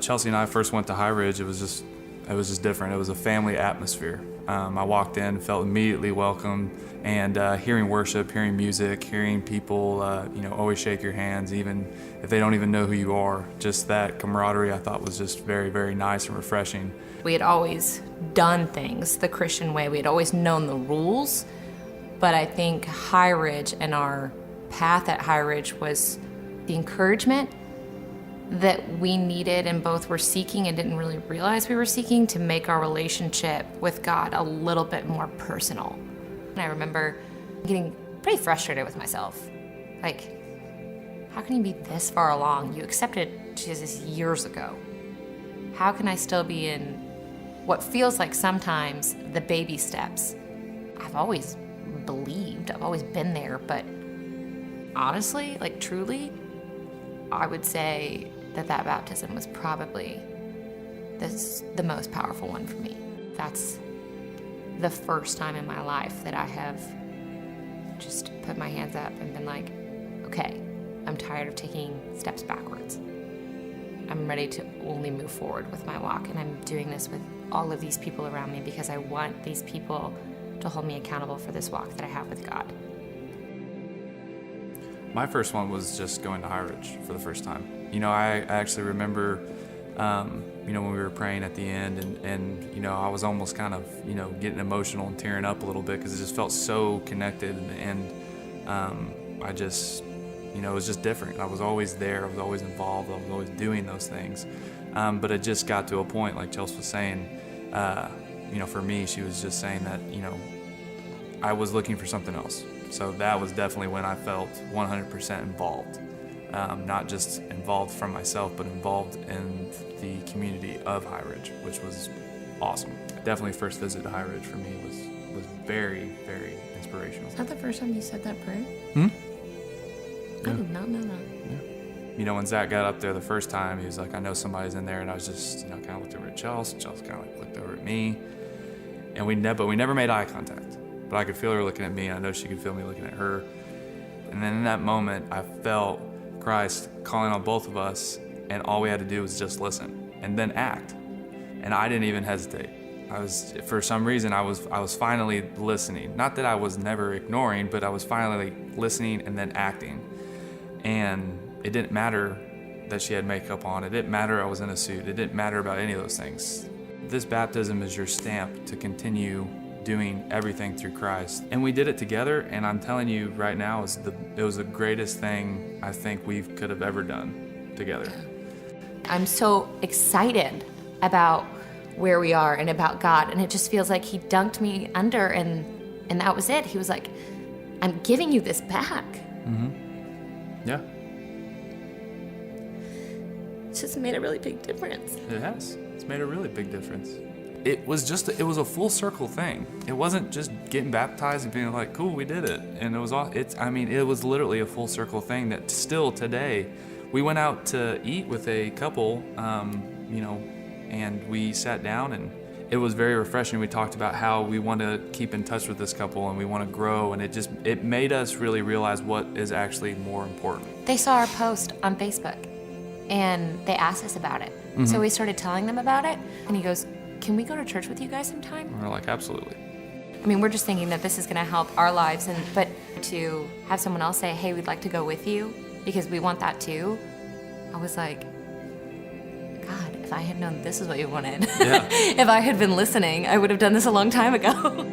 Chelsea and I first went to High Ridge, it was just different. It was a family atmosphere. I walked in, felt immediately welcome, and hearing worship, hearing music, hearing people, always shake your hands, even if they don't even know who you are. Just that camaraderie I thought was just very, very nice and refreshing. We had always done things the Christian way. We had always known the rules, but I think High Ridge and our path at High Ridge was the encouragement that we needed and both were seeking and didn't really realize we were seeking to make our relationship with God a little bit more personal. And I remember getting pretty frustrated with myself. Like, how can you be this far along? You accepted Jesus years ago. How can I still be in what feels like sometimes the baby steps? I've always believed, I've always been there, but honestly, like truly, I would say that baptism was probably the most powerful one for me. That's the first time in my life that I have just put my hands up and been like, okay, I'm tired of taking steps backwards. I'm ready to only move forward with my walk, and I'm doing this with all of these people around me because I want these people to hold me accountable for this walk that I have with God. My first one was just going to High Ridge for the first time. I actually remember, when we were praying at the end and I was almost kind of, getting emotional and tearing up a little bit because it just felt so connected and I just, it was just different. I was always there. I was always involved. I was always doing those things. But it just got to a point, like Chelsea was saying, for me, she was just saying that, I was looking for something else. So that was definitely when I felt 100% involved. Not just involved from myself, but involved in the community of High Ridge, which was awesome. Definitely first visit to High Ridge for me was very, very inspirational. Is that the first time you said that prayer? Yeah. I did not know that. Yeah. When Zach got up there the first time, he was like, I know somebody's in there, and I was just, kind of looked over at Chelsea. Chelsea kind of looked over at me, and we never made eye contact. But I could feel her looking at me, and I know she could feel me looking at her. And then in that moment, I felt Christ calling on both of us, and all we had to do was just listen and then act. And I didn't even hesitate. For some reason, I was finally listening. Not that I was never ignoring, but I was finally listening and then acting. And it didn't matter that she had makeup on. It didn't matter I was in a suit. It didn't matter about any of those things. This baptism is your stamp to continue doing everything through Christ. And we did it together, and I'm telling you right now, it was the greatest thing I think we could have ever done together. I'm so excited about where we are and about God, and it just feels like he dunked me under and that was it. He was like, I'm giving you this back. Mm-hmm. Yeah. It's just made a really big difference. It has. It's made a really big difference. It was a full circle thing. It wasn't just getting baptized and being like, cool, we did it. And it was literally a full circle thing that still today, we went out to eat with a couple, and we sat down and it was very refreshing. We talked about how we want to keep in touch with this couple and we want to grow, and it made us really realize what is actually more important. They saw our post on Facebook and they asked us about it. Mm-hmm. So we started telling them about it, and he goes, can we go to church with you guys sometime? And we're like, absolutely. I mean, we're just thinking that this is going to help our lives, but to have someone else say, hey, we'd like to go with you because we want that too. I was like, God, if I had known this is what you wanted, yeah. If I had been listening, I would have done this a long time ago.